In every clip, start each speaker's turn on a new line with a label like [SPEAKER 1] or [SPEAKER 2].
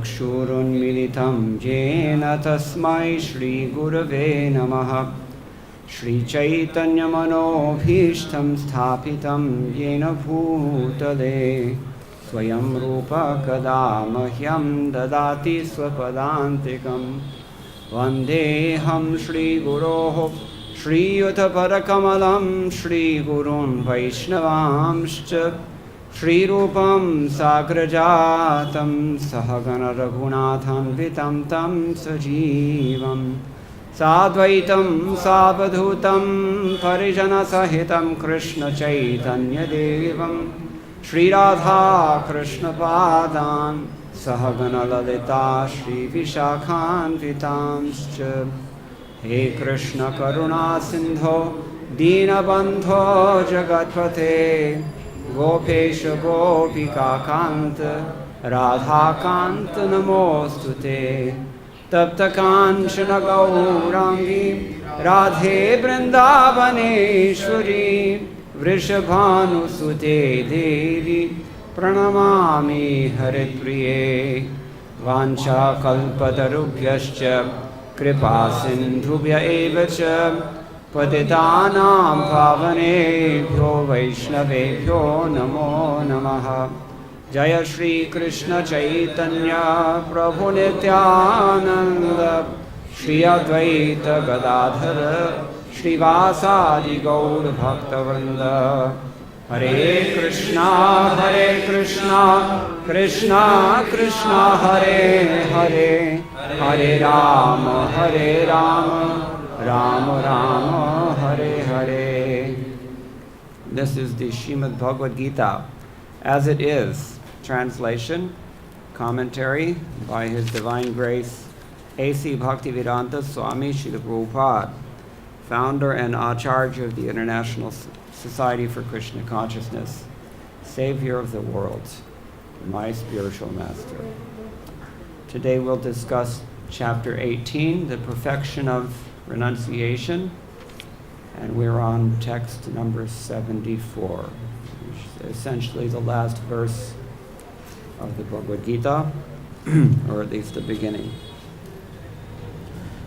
[SPEAKER 1] चक्षुरुन्मिलितं येन तस्मै श्रीगुरवे नमः। श्रीचैतन्यमनोभीष्टं स्थापितं येन भूतले स्वयं रूपा कदा मह्यं ददाति स्वपदान्तिकं। वन्देऽहं श्रीगुरोः श्रीयुतपदकमलं श्रीगुरुं वैष्णवांश्च श्रीरूपं साग्रजातं सहगण रघुनाथान्वितं तं सजीवं साद्वैतं सावधूतं परिजनसहितं कृष्णचैतन्यदेवं श्रीराधा कृष्णपादान् सहगण ललिता श्रीविशाखान्वितांश्च। हे कृष्ण करुणा सिन्धो दीनबन्धो जगत्पते गोपेश गोपिकान्त राधाकान्त नमोऽस्तुते। तप्तकाञ्चन गौराङ्गी राधे वृन्दावनेश्वरी वृषभानुसुते देवी प्रणमामि हरिप्रिये। वाञ्छाकल्पतरुभ्यश्च कृपा सिन्धुभ्य एव च पतितानां पावनेभ्यो वैष्णवेभ्यो नमो नमः। जय श्री कृष्ण चैतन्य प्रभु नित्यानंद श्री अद्वैत गदाधर श्रीवासादि गौर भक्तवृंद। हरे कृष्णा कृष्णा कृष्णा हरे हरे, हरे Ram Ram Ram Hare Hare. This is the Srimad-Bhagavatam as it is, translation, commentary by His Divine Grace A.C. Bhaktivedanta Swami Prabhupada, founder and Acharya of the International Society for Krishna Consciousness, Savior of the world, my spiritual master. Today we'll discuss chapter 18, the perfection of renunciation, and we're on text number 74, which is essentially the last verse of the Bhagavad-gita, or at least the beginning.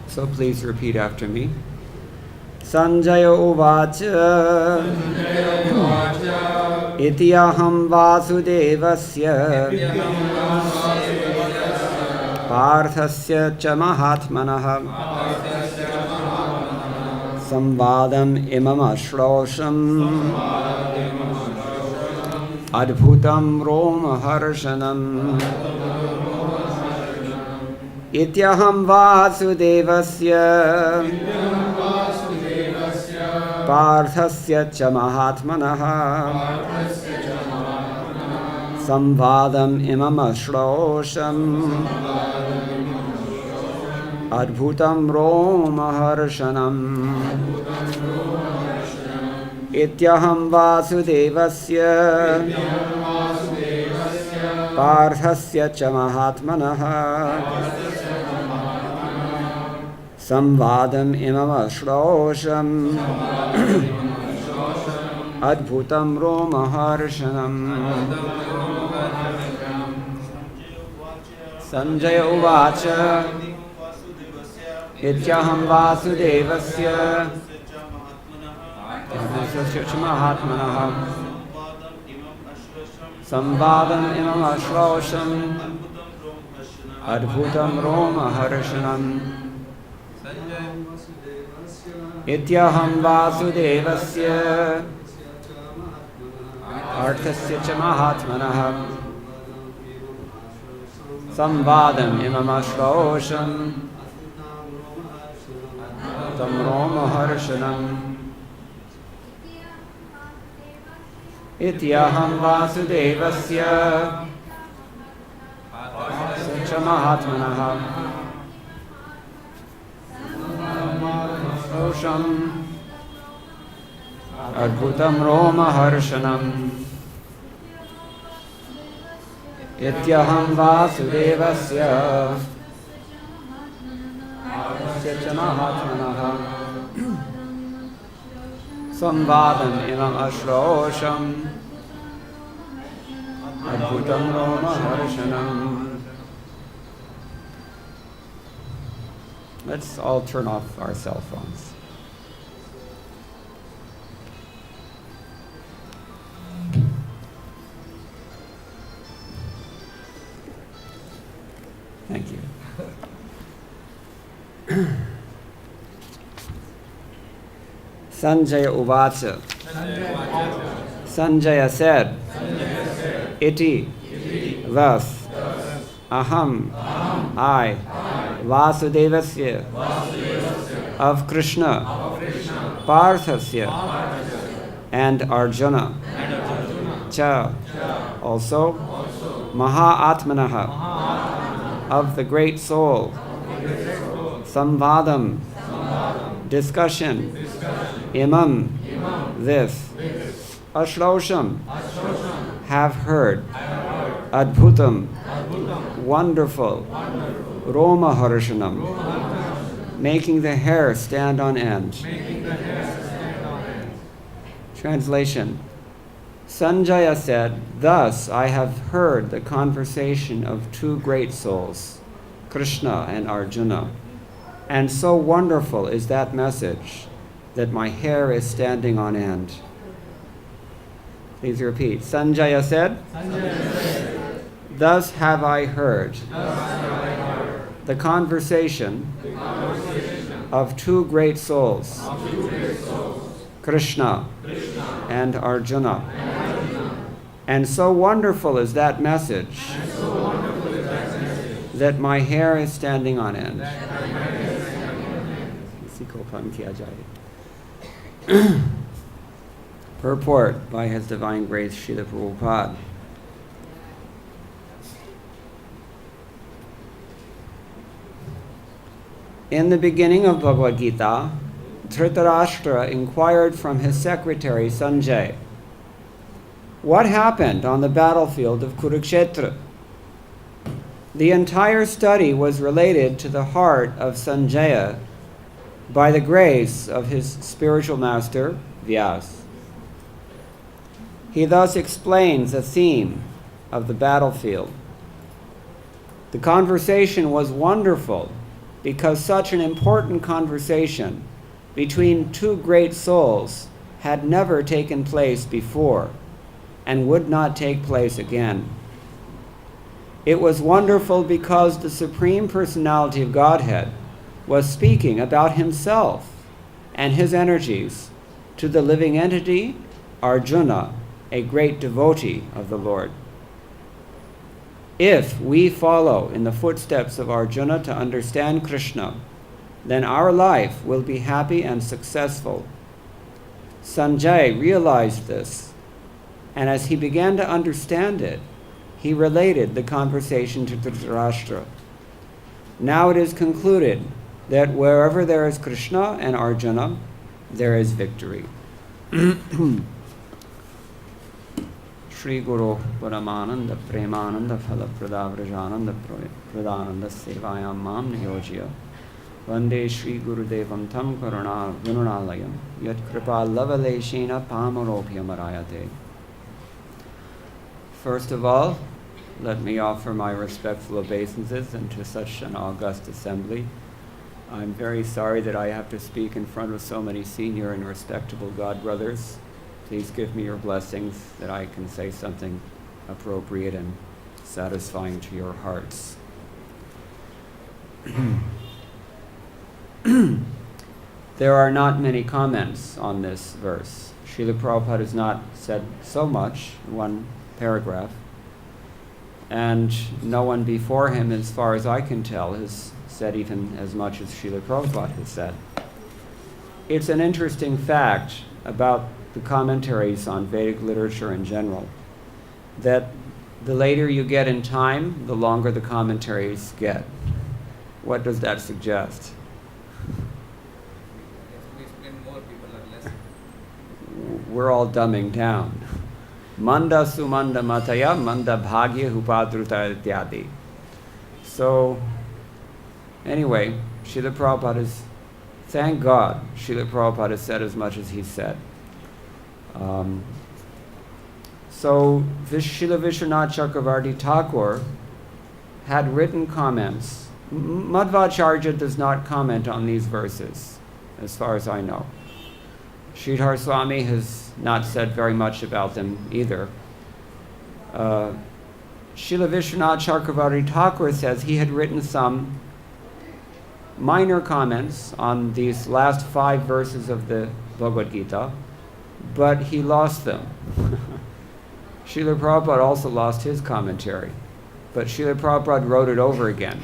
[SPEAKER 1] So please repeat after me. Sanjaya uvacha ityaham vasudevasya पार्थस्य च महात्मनः संवादम् इमम् अश्लोषम् अद्भुतं रोमहर्षणम्। इत्यहं वासुदेवस्य पार्थस्य च महात्मनः संवादम् इमम् अश्लोषम् अद्भुतं रोमहर्षणम्। इत्यहं वासुदेवस्य पार्थस्य च महात्मनः संवादम् इमम् अश्लोषम् अद्भुतं रोमहर्षणम्। संजय उवाच इत्यहं वासुदेवस्य महात्मनः संवादम् इमम् अश्लोषम् अद्भुतं रोमहर्षणम्। इत्यहं वासुदेवस्य पार्थस्य च महात्मनः संवादम् इमम् अश्लोषम् तं रोमहर्षणम्। इत्यहं वासुदेवस्य च महात्मनः अश्लोषम् अद्भुतं रोमहर्षणम्। इत्यहं वासुदेवस्य च महात्मनः संवादम् इमम् अश्लोषम् अद्भुतं रोमहर्षणम्। Let's all turn off our cell phones. Thank you. Sanjaya Uvacha. Sanjaya said, Iti, thus, Aham, I, Vasudevasya, of Krishna, Parthasya, and Arjuna, Cha, also, Mahatmanaha, of the great soul, Samvadam, discussion, Imam, this, Ashlosham, have heard, Adbhutam, wonderful, Roma Harshanam, making the hair stand on end. Translation. Sanjaya said, thus I have heard the conversation of two great souls, Krishna and Arjuna, and so wonderful is that message that my hair is standing on end. Please repeat. Sanjaya said, thus have I heard the conversation of two great souls, Krishna and Arjuna. And so wonderful is that message that my hair is standing on end. Purport by His Divine Grace Srila Prabhupada. In the beginning of Bhagavad-gita, Dhritarashtra inquired from his secretary Sanjay, what happened on the battlefield of Kurukshetra? The entire study was related to the heart of Sanjaya by the grace of his spiritual master, Vyas. He thus explains the theme of the battlefield. The conversation was wonderful because such an important conversation between two great souls had never taken place before and would not take place again. It was wonderful because the Supreme Personality of Godhead was speaking about himself and his energies to the living entity, Arjuna, a great devotee of the Lord. If we follow in the footsteps of Arjuna to understand Krishna, then our life will be happy and successful. Sanjay realized this, and as he began to understand it, he related the conversation to Dhritarashtra. Now it is concluded that wherever there is Krishna and Arjuna, there is victory. Shri Guru Paramananda Premananda Phala Pradavrajananda Pradananda Sevayam Mam Niyojya Vande Shri Guru Devam Tam Karuna Gununalayam Yat Kripa Lavaleshena Pamaropya Marayate. First of all, let me offer my respectful obeisances unto such an august assembly. I'm very sorry that I have to speak in front of so many senior and respectable God brothers. Please give me your blessings that I can say something appropriate and satisfying to your hearts. There are not many comments on this verse. Srila Prabhupada has not said so much in one paragraph, and no one before him, as far as I can tell, has said even as much as Srila Prabhupada has said. It's an interesting fact about the commentaries on Vedic literature in general, that the later you get in time, the longer the commentaries get. What does that suggest? We're all dumbing down. Manda sumanda mataya, manda bhagya hupadruta ityadi. So, anyway, Srila Prabhupada is, thank God, Srila Prabhupada has said as much as he said. So Srila Vishwanath Chakravarti Thakur had written comments Madhvacharya does not comment on these verses, as far as I know. Sridhar Swami has not said very much about them either. Srila Vishwanath Chakravarti Thakur says he had written some minor comments on these last 5 verses of the Bhagavad-gita, but he lost them. Srila Prabhupada also lost his commentary, but Srila Prabhupada wrote it over again.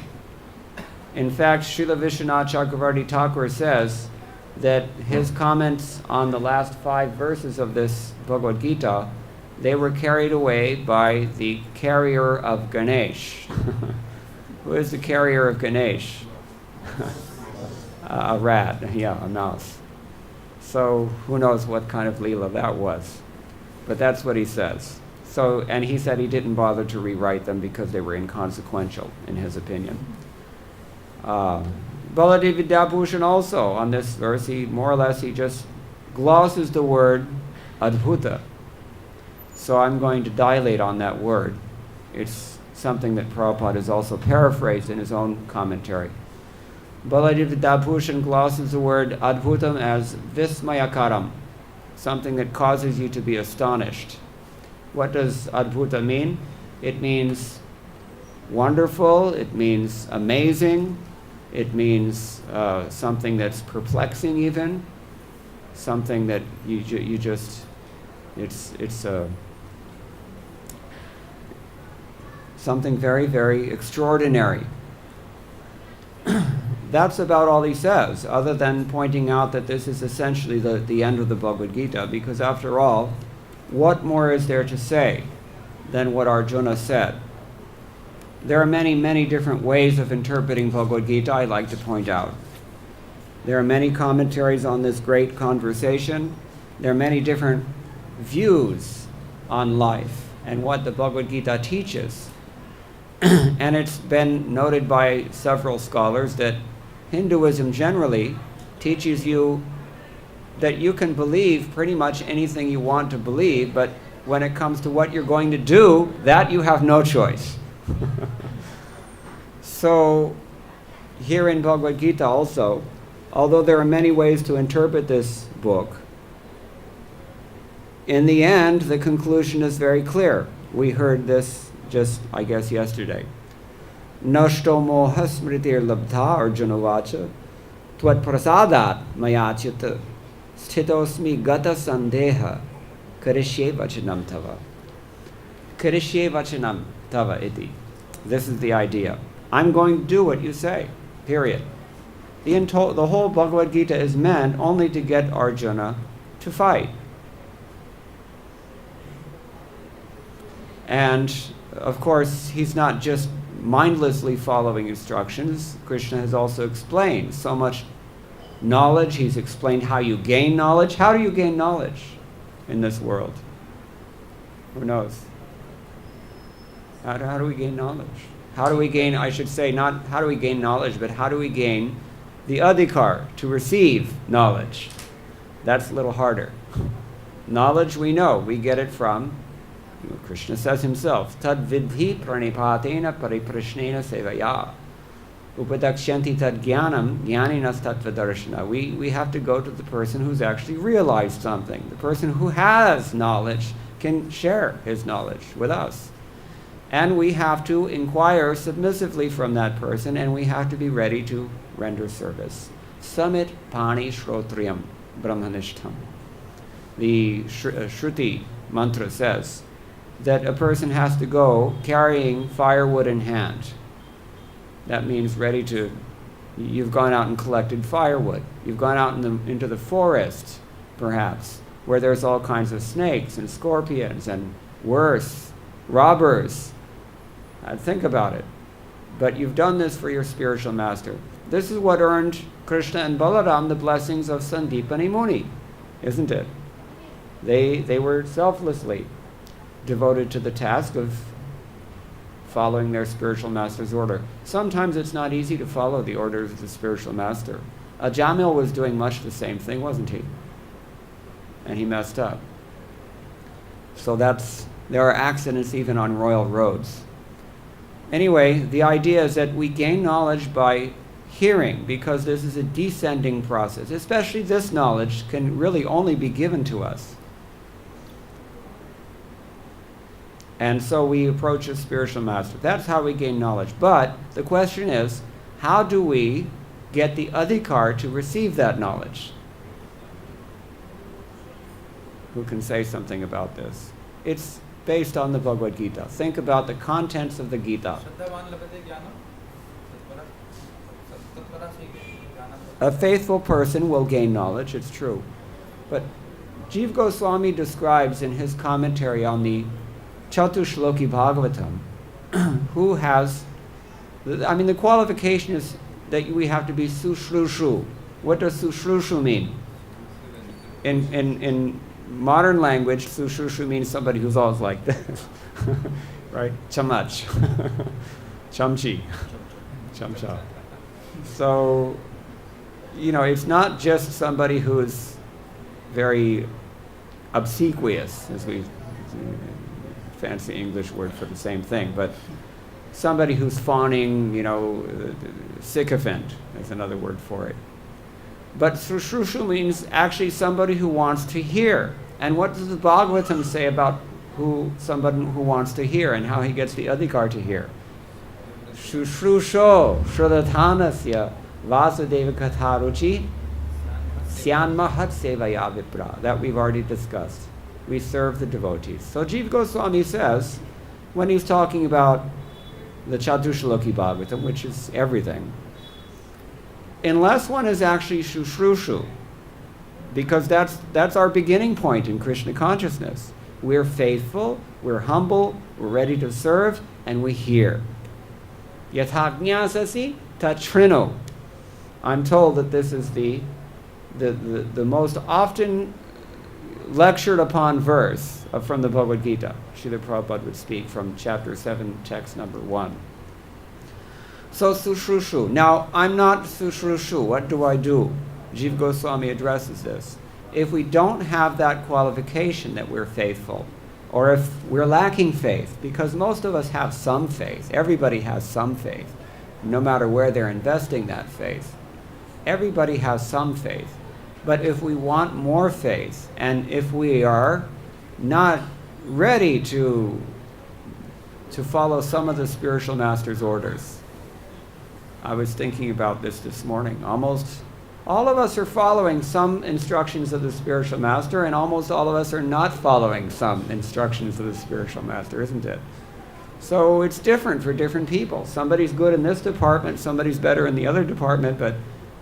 [SPEAKER 1] In fact, Srila Vishwanath Chakravarti Thakur says that his comments on the last 5 verses of this Bhagavad-gita, they were carried away by the carrier of Ganesh. Who is the carrier of Ganesh? A rat, a mouse. So who knows what kind of Leela that was. But that's what he says. So, and he said he didn't bother to rewrite them because they were inconsequential, in his opinion. Baladev Vidyabhushan also, on this verse, he just glosses the word adbhuta. So I'm going to dilate on that word. It's something that Prabhupada has also paraphrased in his own commentary. Baladev Vidyabhushan glosses the word adbhutam as vismayakaram, something that causes you to be astonished. What does adbhuta mean? It means wonderful, it means amazing, it means something that's perplexing even, something that you just, it's something very, very extraordinary. That's about all he says, other than pointing out that this is essentially the end of the Bhagavad Gita, because after all, what more is there to say than what Arjuna said? There are many, many different ways of interpreting Bhagavad Gita, I'd like to point out. There are many commentaries on this great conversation. There are many different views on life and what the Bhagavad Gita teaches. And it's been noted by several scholars that Hinduism generally teaches you that you can believe pretty much anything you want to believe, but when it comes to what you're going to do, that you have no choice. So here in Bhagavad Gita also, although there are many ways to interpret this book, in the end, the conclusion is very clear. We heard this just, I guess, yesterday. Nashto moha smritir labdha Arjuna vacha tvat prasadat mayachyata sthitosmi gata sandeha karishye vachanam tava. Karishye vachanam tava iti. This is the idea. I'm going to do what you say, period. The whole Bhagavad Gita is meant only to get Arjuna to fight. And, of course, he's not just mindlessly following instructions. Krishna has also explained so much knowledge. He's explained how you gain knowledge. How do you gain knowledge in this world? Who knows? How do we gain knowledge? How do we gain, I should say, not how do we gain knowledge, but how do we gain the adhikar, to receive knowledge? That's a little harder. Knowledge we know, we get it from, Krishna says himself, tad vidhi pranipatena pariprashnena sevaya. Upadakshanti tad jnanam jnaninas tattvadarshana. We have to go to the person who's actually realized something. The person who has knowledge can share his knowledge with us. And we have to inquire submissively from that person, and we have to be ready to render service. Samit pani shrotriyam brahmanishtam. The Shruti mantra says that a person has to go carrying firewood in hand. That means ready to, you've gone out and collected firewood. You've gone out into the forest, perhaps, where there's all kinds of snakes and scorpions and worse, robbers. Think about it. But you've done this for your spiritual master. This is what earned Krishna and Balaram the blessings of Sandipani Muni, isn't it? They were selflessly devoted to the task of following their spiritual master's order. Sometimes it's not easy to follow the orders of the spiritual master. Jamil was doing much the same thing, wasn't he? And he messed up. So there are accidents even on royal roads. Anyway, the idea is that we gain knowledge by hearing, because this is a descending process. Especially this knowledge can really only be given to us. And so we approach a spiritual master. That's how we gain knowledge. But the question is, how do we get the adhikar to receive that knowledge? Who can say something about this? It's based on the Bhagavad-gita. Think about the contents of the Gita. A faithful person will gain knowledge, it's true. But Jiva Goswami describes in his commentary on the Chatushloki Bhagavatam, who has, the qualification is that we have to be sushrushu. What does sushrushu mean? In modern language, sushrushu means somebody who's always like this, right? Chamach, chamchi, chamcha. So, it's not just somebody who's very obsequious, as we fancy English word for the same thing, but somebody who's fawning, sycophant is another word for it. But sushrushu means actually somebody who wants to hear. And what does the Bhagavatam say about somebody who wants to hear and how he gets the adhikar to hear? Shushrusho shradathanasya vasudeva katharuchi syanmahat sevaya vipra. That we've already discussed. We serve the devotees. So Jiva Goswami says, when he's talking about the Chatushloki Bhagavatam, which is everything, unless one is actually shushrushu, because that's our beginning point in Krishna consciousness. We're faithful, we're humble, we're ready to serve, and we hear. Yathajñasasi tatrino. I'm told that this is the most often lectured upon verse from the Bhagavad-gita. Srila Prabhupada would speak from chapter 7, text number 1. So sushrushu. Now, I'm not sushrushu. What do I do? Jiva Goswami addresses this. If we don't have that qualification that we're faithful, or if we're lacking faith, because most of us have some faith. Everybody has some faith, no matter where they're investing that faith. Everybody has some faith. But if we want more faith, and if we are not ready to follow some of the spiritual master's orders, I was thinking about this morning. Almost all of us are following some instructions of the spiritual master, and almost all of us are not following some instructions of the spiritual master, isn't it? So it's different for different people. Somebody's good in this department, somebody's better in the other department, but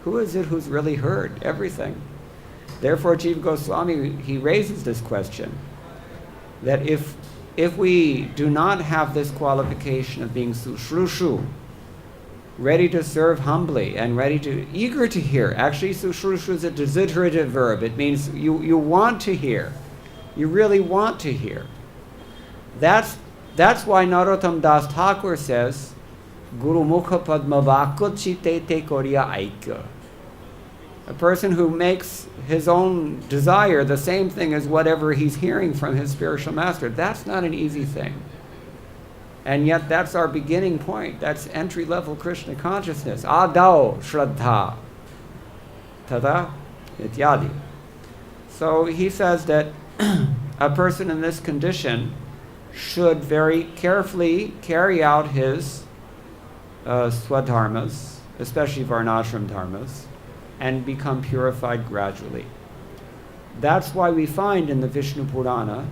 [SPEAKER 1] who is it who's really heard everything? Therefore, Jiva Goswami, he raises this question, that if we do not have this qualification of being sushrushu, ready to serve humbly and eager to hear. Actually, sushrushu is a desiderative verb. It means you want to hear. You really want to hear. That's why Narottam Das Thakur says, Guru Mukha Padma Vakut Chite Te Korya Aika. A person who makes his own desire the same thing as whatever he's hearing from his spiritual master, that's not an easy thing. And yet that's our beginning point. That's entry-level Krishna consciousness. Adao Shraddha Tada Ityadi. So he says that a person in this condition should very carefully carry out his swadharmas, especially varnashram dharmas, and become purified gradually. That's why we find in the Vishnu Purana,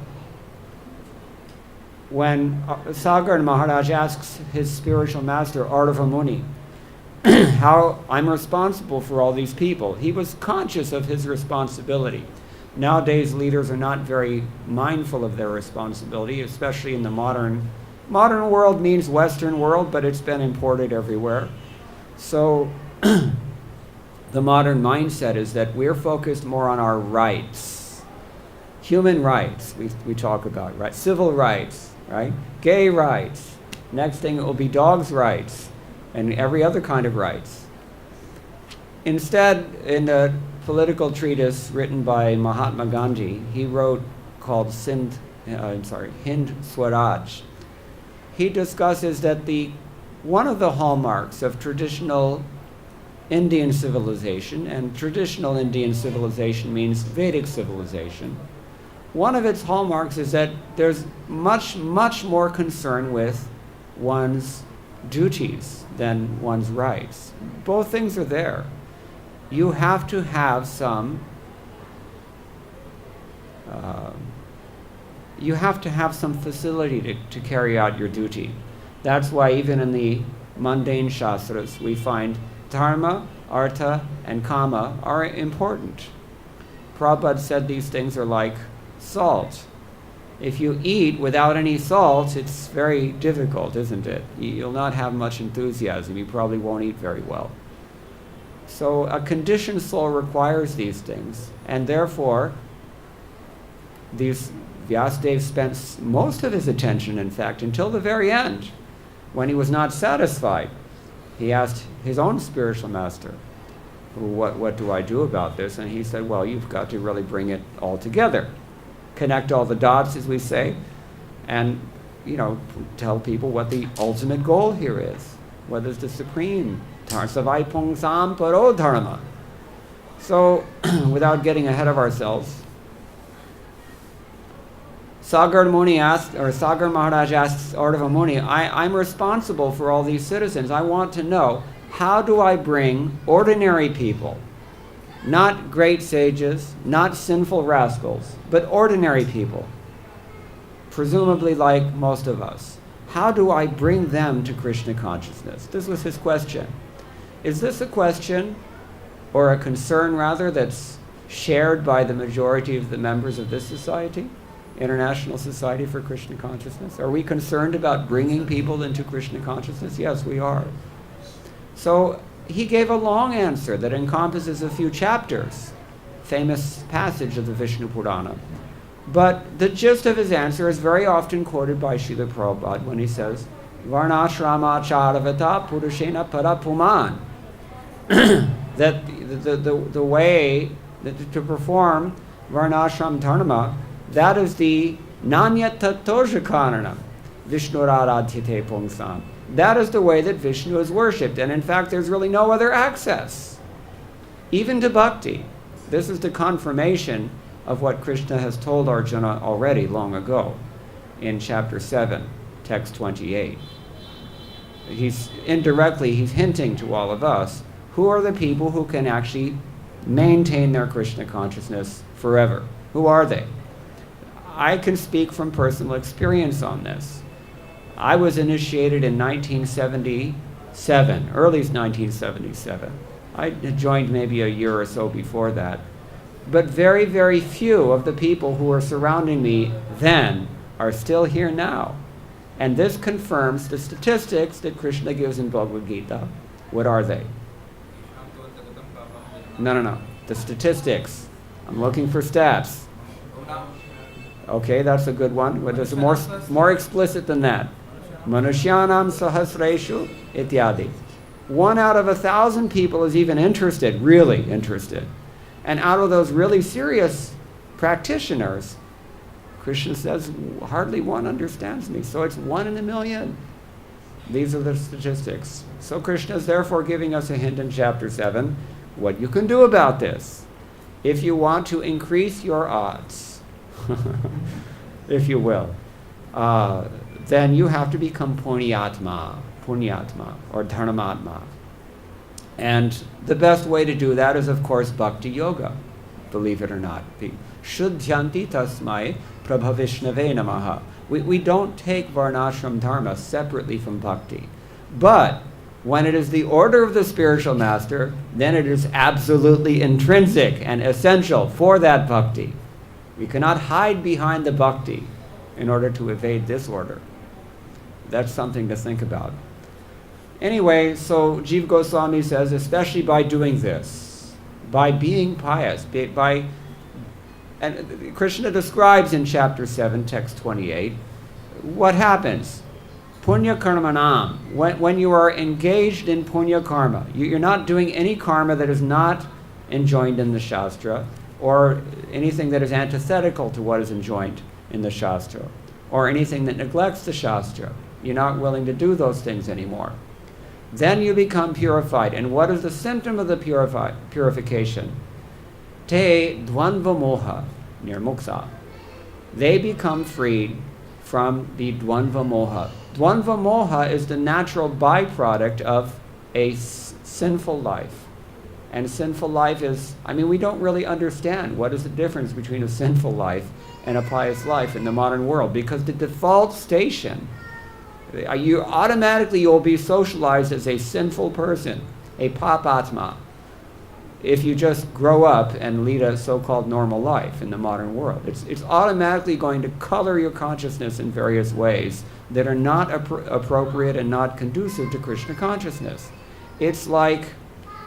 [SPEAKER 1] when Sagar Maharaj asks his spiritual master, Ardava Muni, how I'm responsible for all these people, he was conscious of his responsibility. Nowadays, leaders are not very mindful of their responsibility, especially in the modern world means Western world, but it's been imported everywhere. So the modern mindset is that we're focused more on our rights. Human rights, we talk about, right? Civil rights, right? Gay rights. Next thing it will be dogs' rights and every other kind of rights. Instead, in a political treatise written by Mahatma Gandhi, he wrote called Hind Swaraj. He discusses that the one of the hallmarks of traditional Indian civilization, and traditional Indian civilization means Vedic civilization, one of its hallmarks is that there's much, much more concern with one's duties than one's rights. Both things are there. You have to have some facility to carry out your duty. That's why even in the mundane shastras we find dharma, artha, and kama are important. Prabhupada said these things are like salt. If you eat without any salt, it's very difficult, isn't it? You'll not have much enthusiasm. You probably won't eat very well. So a conditioned soul requires these things, and therefore Vyasadeva spent most of his attention, in fact, until the very end. When he was not satisfied, he asked his own spiritual master, what do I do about this? And he said, well, you've got to really bring it all together. Connect all the dots, as we say, and tell people what the ultimate goal here is. What is the supreme Savai Pungsam Paro Dharma. So, without getting ahead of ourselves, Sagar Maharaj asks Ardava Muni, I'm responsible for all these citizens. I want to know, how do I bring ordinary people, not great sages, not sinful rascals, but ordinary people, presumably like most of us, how do I bring them to Krishna consciousness? This was his question. Is this a question, or a concern rather, that's shared by the majority of the members of this society? International Society for Krishna Consciousness? Are we concerned about bringing people into Krishna consciousness? Yes, we are. So he gave a long answer that encompasses a few chapters, famous passage of the Vishnu Purana. But the gist of his answer is very often quoted by Srila Prabhupada when he says, Varnashrama charavata purushena parapuman. That the way to perform Varnashram dharma, that is the Nanyata Tojakarana, Vishnuradadhyate Pungsam. That is the way that Vishnu is worshipped. And in fact, there's really no other access, even to bhakti. This is the confirmation of what Krishna has told Arjuna already long ago in chapter 7, text 28. He's hinting to all of us, who are the people who can actually maintain their Krishna consciousness forever? Who are they? I can speak from personal experience on this. I was initiated in 1977, early 1977. I had joined maybe a year or so before that. But very, very few of the people who were surrounding me then are still here now. And this confirms the statistics that Krishna gives in Bhagavad-gita. What are they? No. The statistics. I'm looking for stats. Okay, that's a good one. But there's more explicit than that. Manushyanam sahasreshu ityadi. 1 out of 1,000 people is even interested, really interested. And out of those really serious practitioners, Krishna says, hardly one understands me. So it's 1 in a million. These are the statistics. So Krishna is therefore giving us a hint in chapter 7, what you can do about this. If you want to increase your odds, if you will, then you have to become punyatma, or dharmatma. And the best way to do that is, of course, bhakti yoga, believe it or not. Shuddhyanti tasmai prabhavishnave namaha. We don't take varnashram dharma separately from bhakti. But when it is the order of the spiritual master, then it is absolutely intrinsic and essential for that bhakti. We cannot hide behind the bhakti in order to evade this order. That's something to think about. Anyway, so Jiva Goswami says, especially by doing this, by being pious, and Krishna describes in chapter 7, text 28, what happens. Punya karmanam, when you are engaged in punya karma, you're not doing any karma that is not enjoined in the Shastra, or anything that is antithetical to what is enjoined in the Shastra, or anything that neglects the Shastra. You're not willing to do those things anymore. Then you become purified. And what is the symptom of the purification? Te dvandva moha nirmukta. They become freed from the dvandva moha. Dvandva moha is the natural byproduct of a sinful life. And sinful life is, we don't really understand what is the difference between a sinful life and a pious life in the modern world, because the default station, you'll be socialized as a sinful person, a papatma, if you just grow up and lead a so-called normal life in the modern world. It's automatically going to color your consciousness in various ways that are not appropriate and not conducive to Krishna consciousness. It's like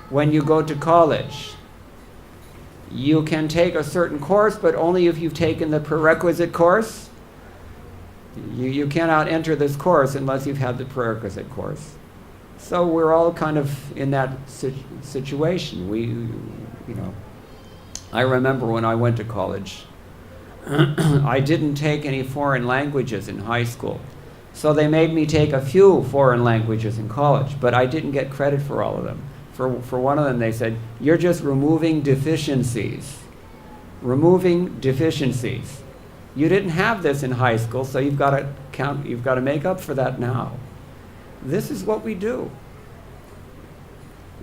[SPEAKER 1] when you go to college. You can take a certain course, but only if you've taken the prerequisite course. You cannot enter this course unless you've had the prerequisite course. So we're all kind of in that situation. I remember when I went to college, I didn't take any foreign languages in high school. So they made me take a few foreign languages in college, but I didn't get credit for all of them. For one of them, they said, you're just removing deficiencies. Removing deficiencies. You didn't have this in high school, so you've got to make up for that now. This is what we do.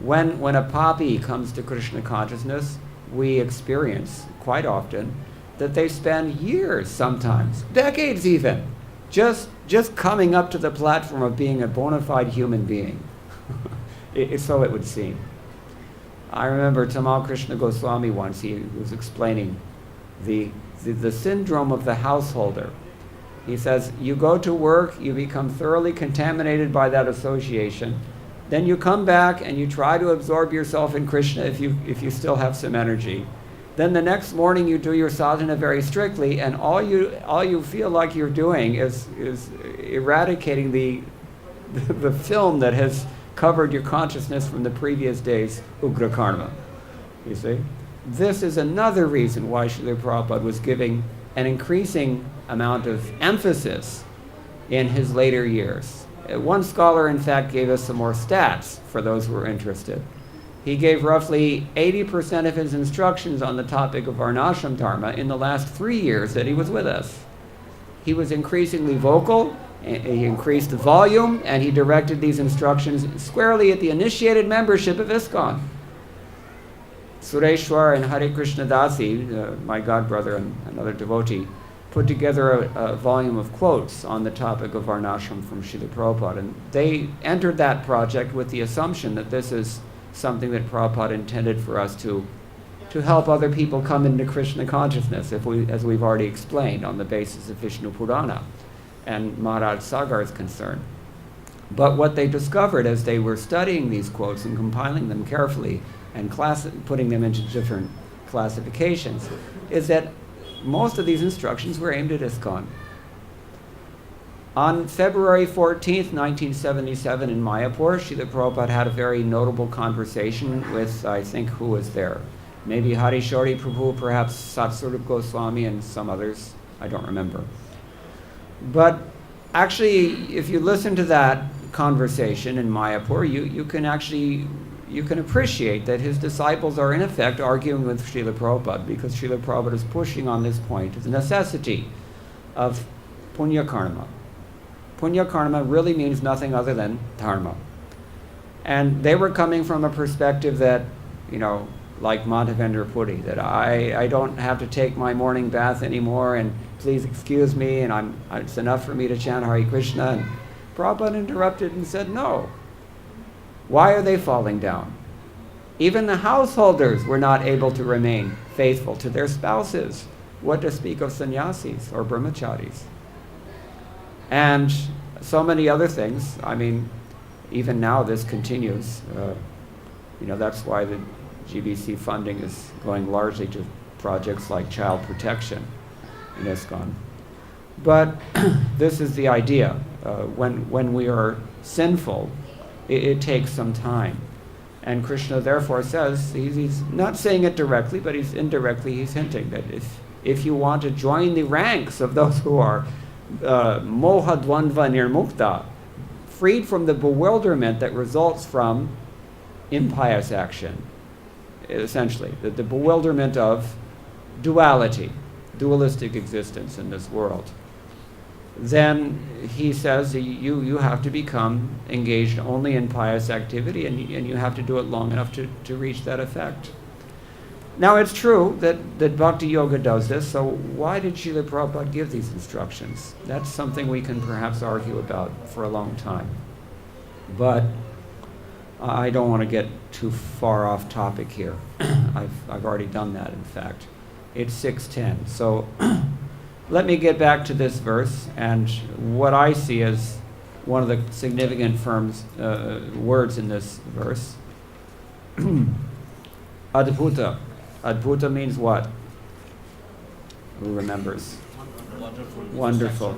[SPEAKER 1] When a papi comes to Krishna consciousness, we experience quite often that they spend years, sometimes decades even, just coming up to the platform of being a bona fide human being. So it would seem. I remember Tamal Krishna Goswami once, he was explaining the syndrome of the householder. He says, you go to work, you become thoroughly contaminated by that association, then you come back and you try to absorb yourself in Krishna if you still have some energy. Then the next morning you do your sadhana very strictly, and all you feel like you're doing is eradicating the film that has covered your consciousness from the previous day's ugra karma. You see? This is another reason why Srila Prabhupada was giving an increasing amount of emphasis in his later years. One scholar, in fact, gave us some more stats for those who are interested. He gave roughly 80% of his instructions on the topic of Varnashram Dharma in the last 3 years that he was with us. He was increasingly vocal, he increased the volume, and he directed these instructions squarely at the initiated membership of ISKCON. Sureshwar and Hare Krishna Dasi, my godbrother and another devotee, put together a volume of quotes on the topic of Varnashram from Srila Prabhupada. And they entered that project with the assumption that this is something that Prabhupada intended for us to help other people come into Krishna consciousness, as we've already explained, on the basis of Vishnu Purana and Maharaj Sagar's concern. But what they discovered as they were studying these quotes and compiling them carefully and putting them into different classifications is that most of these instructions were aimed at ISKCON. On February 14th, 1977 in Mayapur, Srila Prabhupada had a very notable conversation with, I think, who was there? Maybe Harishori Prabhu, perhaps Satsarup Goswami, and some others. I don't remember. But actually, if you listen to that conversation in Mayapur, you can appreciate that his disciples are in effect arguing with Srila Prabhupada, because Srila Prabhupada is pushing on this point, the necessity of punya karma. Punya karma really means nothing other than dharma. And they were coming from a perspective that, like Madhavendra Puri, that I don't have to take my morning bath anymore, and please excuse me, and it's enough for me to chant Hare Krishna. And Prabhupada interrupted and said, no. Why are they falling down? Even the householders were not able to remain faithful to their spouses. What to speak of sannyasis or brahmacharis? And so many other things. Even now this continues. That's why the GBC funding is going largely to projects like child protection in ISKCON. But this is the idea. When we are sinful, it takes some time. And Krishna therefore says, he's not saying it directly, but he's hinting that if you want to join the ranks of those who are moha dvandva nirmukta, freed from the bewilderment that results from impious action, essentially, the bewilderment of duality, dualistic existence in this world, then he says you have to become engaged only in pious activity, and you have to do it long enough to reach that effect. Now, it's true that Bhakti Yoga does this, so why did Srila Prabhupada give these instructions? That's something we can perhaps argue about for a long time. But I don't want to get too far off topic here. I've already done that, in fact. It's 6:10. So let me get back to this verse and what I see as one of the significant words in this verse. Adbhuta. Adbhuta means what? Who remembers? Wonderful.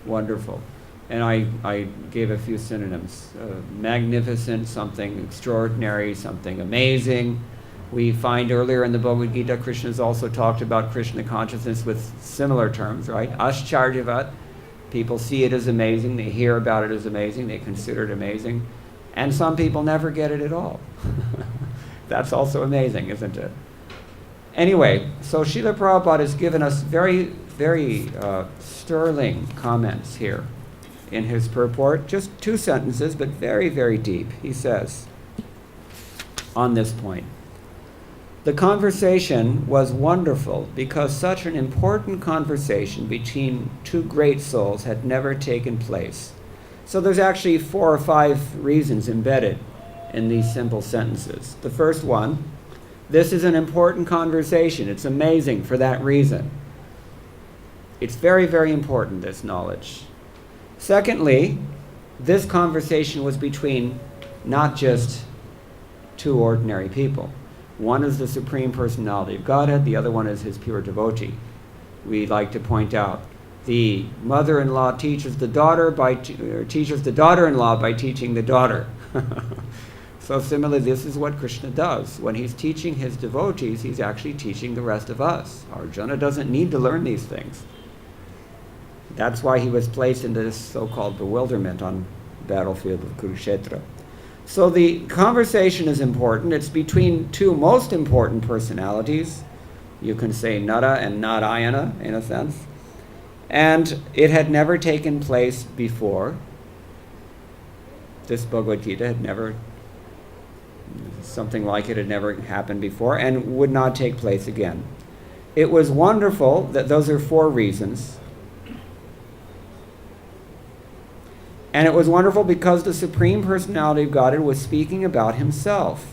[SPEAKER 1] Wonderful. And I gave a few synonyms. Magnificent, something extraordinary, something amazing. We find earlier in the Bhagavad-gita, Krishna's also talked about Krishna consciousness with similar terms, right? Ascharyavat. People see it as amazing, they hear about it as amazing, they consider it amazing. And some people never get it at all. That's also amazing, isn't it? Anyway, so Srila Prabhupada has given us very, very sterling comments here in his purport. Just 2 sentences, but very, very deep. He says, on this point, the conversation was wonderful because such an important conversation between 2 great souls had never taken place. So there's actually 4 or 5 reasons embedded in these simple sentences. The first one, this is an important conversation. It's amazing for that reason. It's very, very important, this knowledge. Secondly, this conversation was between not just 2 ordinary people. One is the Supreme Personality of Godhead, the other one is his pure devotee. We like to point out the mother-in-law teaches the daughter-in-law by teaching the daughter. So similarly, this is what Krishna does. When he's teaching his devotees, he's actually teaching the rest of us. Arjuna doesn't need to learn these things. That's why he was placed into this so-called bewilderment on the battlefield of Kurukshetra. So the conversation is important. It's between 2 most important personalities. You can say Nara and Narayana, in a sense. And it had never taken place before. This Bhagavad-gita had never, something like it had never happened before and would not take place again. It was wonderful that those are 4 reasons. And it was wonderful because the Supreme Personality of Godhead was speaking about himself.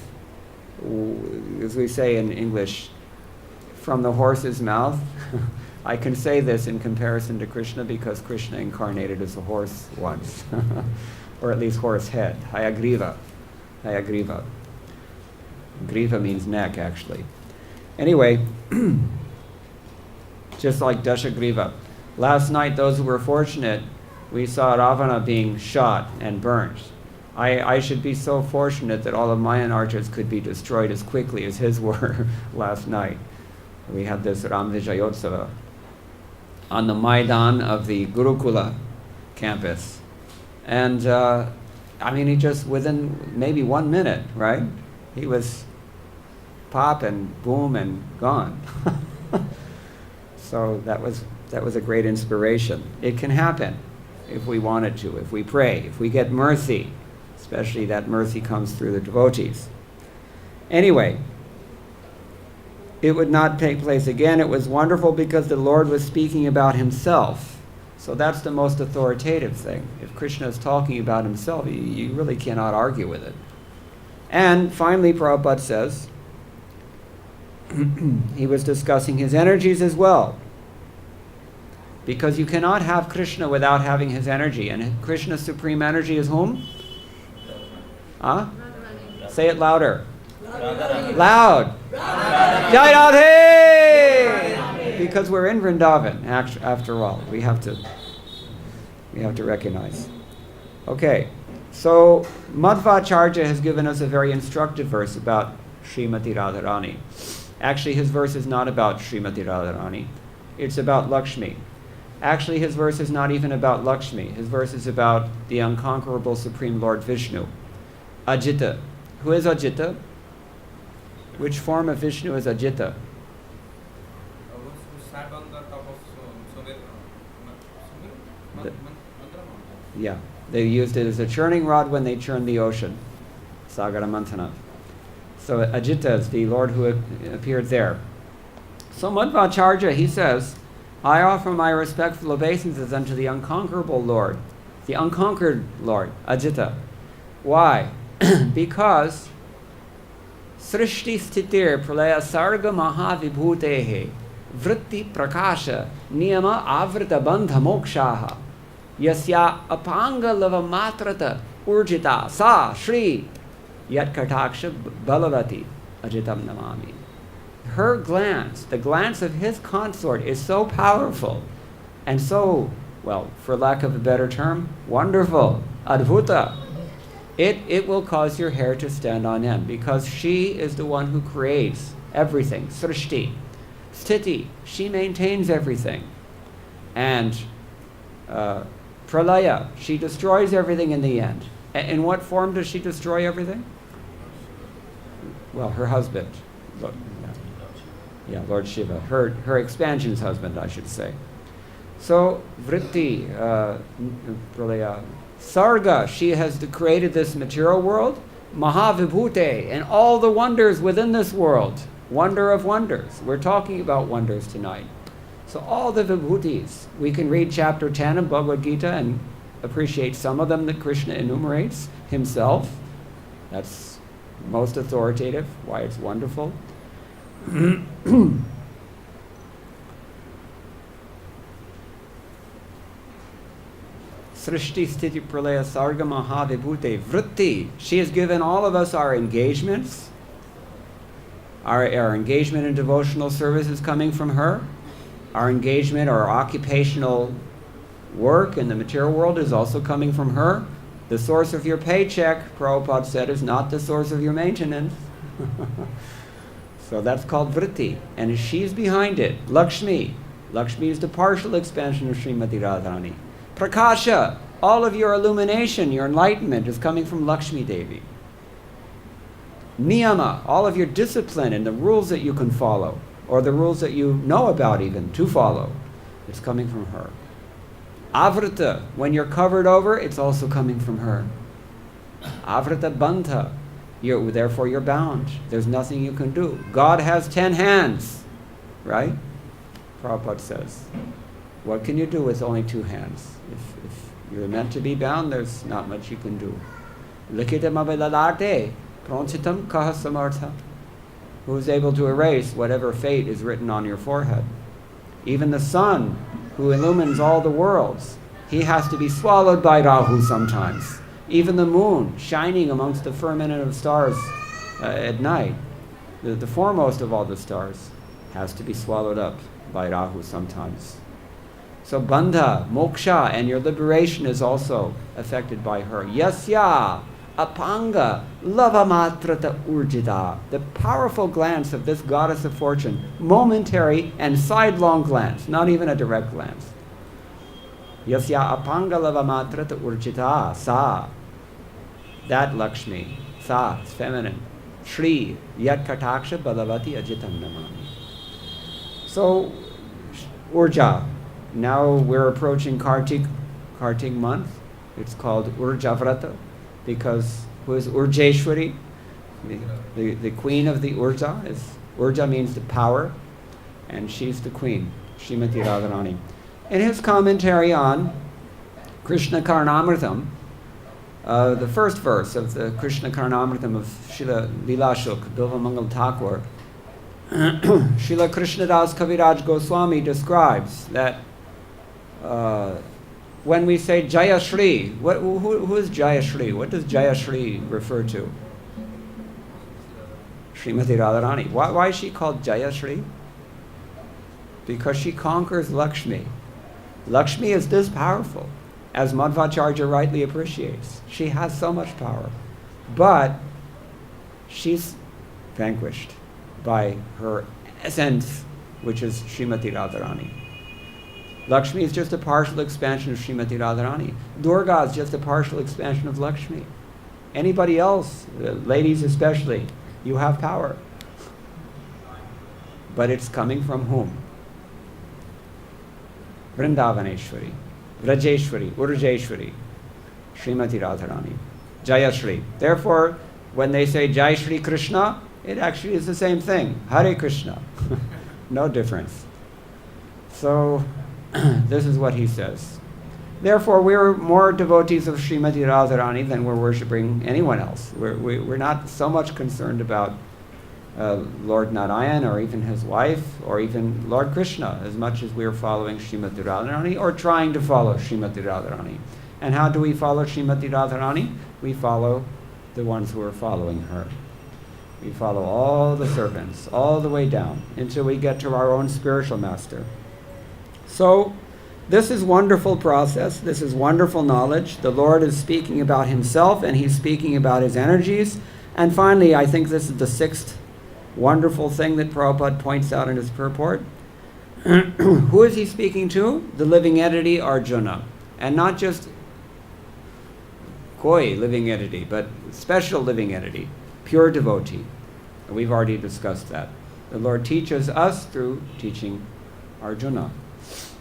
[SPEAKER 1] As we say in English, from the horse's mouth. I can say this in comparison to Krishna because Krishna incarnated as a horse once. Or at least horse head. Hayagriva. Hayagriva. Griva means neck, actually. Anyway, just like Dashagriva. Last night, those who were fortunate, we saw Ravana being shot and burnt. I should be so fortunate that all of my archers could be destroyed as quickly as his were last night. We had this Ram Vijayotsava on the Maidan of the Gurukula campus. And he just, within maybe 1 minute, right? He was pop and boom and gone. So that was a great inspiration. It can happen if we want it to, if we pray, if we get mercy, especially that mercy comes through the devotees. Anyway, it would not take place again. It was wonderful because the Lord was speaking about himself. So that's the most authoritative thing. If Krishna is talking about himself, you really cannot argue with it. And finally, Prabhupada says, he was discussing his energies as well. Because you cannot have Krishna without having his energy. And Krishna's supreme energy is whom? Huh? Say it louder. Loud. Jai Radhe! Because we're in Vrindavan, after all. We have to recognize. Okay, so Madhvacharya has given us a very instructive verse about Srimati Radharani. Actually, his verse is not about Srimati Radharani. It's about Lakshmi. Actually, his verse is not even about Lakshmi. His verse is about the unconquerable Supreme Lord Vishnu. Ajita. Who is Ajita? Which form of Vishnu is Ajita?
[SPEAKER 2] Who sat on the top of
[SPEAKER 1] Yeah, they used it as a churning rod when they churned the ocean, Sagara Mantana. So Ajita is the Lord who appeared there. So Madhvacharya, he says, I offer my respectful obeisances unto the unconquerable Lord, the unconquered Lord, Ajita. Why? Because Srishti Stitir Pralaya Sarga Mahavibhutehe Vritti Prakasha Niyama Avrita Bandha Mokshaha Yasya Apanga Lava Matrata Urjita Sa Shri Yat Kartaksha Balavati Ajitam Namami. Her glance, the glance of his consort, is so powerful and so, well, for lack of a better term, wonderful, adbhuta. It will cause your hair to stand on end because she is the one who creates everything. Srishti. Sthiti, she maintains everything. And pralaya, she destroys everything in the end. In what form does she destroy everything? Well, her husband. Yeah, Lord Shiva. Her expansion's husband, I should say. So, vritti, pralaya. Sarga, she has created this material world. Mahavibhute, and all the wonders within this world. Wonder of wonders. We're talking about wonders tonight. So all the vibhutis, we can read chapter 10 of Bhagavad-gita and appreciate some of them that Krishna enumerates himself. That's most authoritative, why it's wonderful. Srishti Sthiti Pralaya Sarga Mahavibhute Vritti. She has given all of us our engagements. Our engagement in devotional service is coming from her. Our engagement or occupational work in the material world is also coming from her. The source of your paycheck, Prabhupada said, is not the source of your maintenance. So that's called vritti. And she's behind it. Lakshmi. Lakshmi is the partial expansion of Srimati Radharani. Prakasha, all of your illumination, your enlightenment is coming from Lakshmi Devi. Niyama, all of your discipline and the rules that you can follow, or the rules that you know about even to follow, it's coming from her. Avrita, when you're covered over, it's also coming from her. Avrita Bandha, therefore you're bound. There's nothing you can do. God has 10 hands, right? Prabhupada says. What can you do with only 2 hands? If you're meant to be bound, there's not much you can do. Likitam avilalate, pronchitam kaha samartha. Who is able to erase whatever fate is written on your forehead? Even the sun, who illumines all the worlds, he has to be swallowed by Rahu sometimes. Even the moon, shining amongst the firmament of stars at night, the foremost of all the stars, has to be swallowed up by Rahu sometimes. So bandha, moksha, and your liberation is also affected by her. Yasya, apanga, lavamatrata urjita. The powerful glance of this goddess of fortune, momentary and sidelong glance, not even a direct glance. Yasya apanga lavamatrata urjita, sa. That Lakshmi, sa, it's feminine. Shri, yat kataksha balavati ajitam namami. So, urja. Now we're approaching Kartik month. It's called Urja Vrata because who is Urjeshwari? The queen of the Urja. Urja means the power, and she's the queen, Srimati Radharani. In his commentary on Krishna Karnamritam, the first verse of the Krishna Karnamritam of Srila Lilashuk, Bilva Mangal Thakur, Srila Krishnadas Kaviraj Goswami describes that when we say Jaya Shri, who is Jaya Shri? What does Jaya Shri refer to? Srimati Radharani. Why is she called Jaya Shri? Because she conquers Lakshmi. Lakshmi is this powerful, as Madhvacharya rightly appreciates. She has so much power. But she's vanquished by her essence, which is Srimati Radharani. Lakshmi is just a partial expansion of Srimati Radharani. Durga is just a partial expansion of Lakshmi. Anybody else, ladies especially, you have power. But it's coming from whom? Vrindavaneshwari, Vrajeshwari, Urjeshwari, Srimati Radharani, Jayashri. Therefore, when they say Jai Shri Krishna, it actually is the same thing. Hare Krishna. No difference. So, this is what he says. Therefore, we're more devotees of Srimati Radharani than we're worshipping anyone else. We're not so much concerned about Lord Narayan or even his wife or even Lord Krishna as much as we're following Srimati Radharani or trying to follow Srimati Radharani. And how do we follow Srimati Radharani? We follow the ones who are following her. We follow all the servants, all the way down, until we get to our own spiritual master. So, this is wonderful process. This is wonderful knowledge. The Lord is speaking about himself, and he's speaking about his energies. And finally, I think this is the sixth wonderful thing that Prabhupada points out in his purport. Who is he speaking to? The living entity Arjuna. And not just koi living entity, but special living entity, pure devotee. We've already discussed that. The Lord teaches us through teaching Arjuna.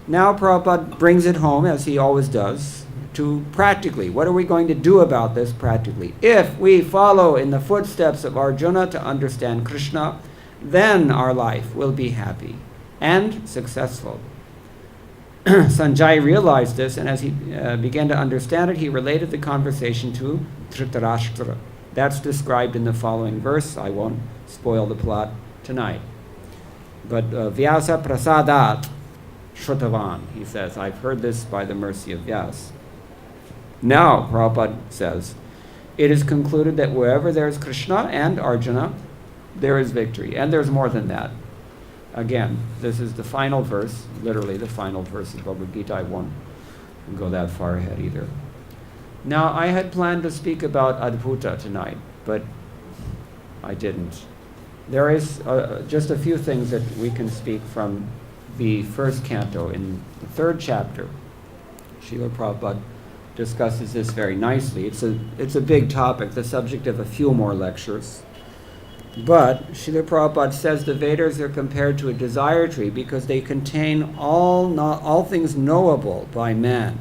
[SPEAKER 1] Now Prabhupada brings it home, as he always does, to practically. What are we going to do about this practically? If we follow in the footsteps of Arjuna to understand Krishna, then our life will be happy and successful. Sanjay realized this, and as he began to understand it, he related the conversation to Dhritarashtra. That's described in the following verse. I won't spoil the plot tonight. But Vyasa prasadat Shrutavan, he says, I've heard this by the mercy of Vyas. Now, Prabhupada says, it is concluded that wherever there is Krishna and Arjuna, there is victory. And there's more than that. Again, this is the final verse, literally the final verse of Bhagavad-gita. I won't go that far ahead either. Now, I had planned to speak about Adbhuta tonight, but I didn't. There is just a few things that we can speak from the first canto in the third chapter. Srila Prabhupada discusses this very nicely. It's a big topic, the subject of a few more lectures. But Srila Prabhupada says the Vedas are compared to a desire tree because they contain all things knowable by man.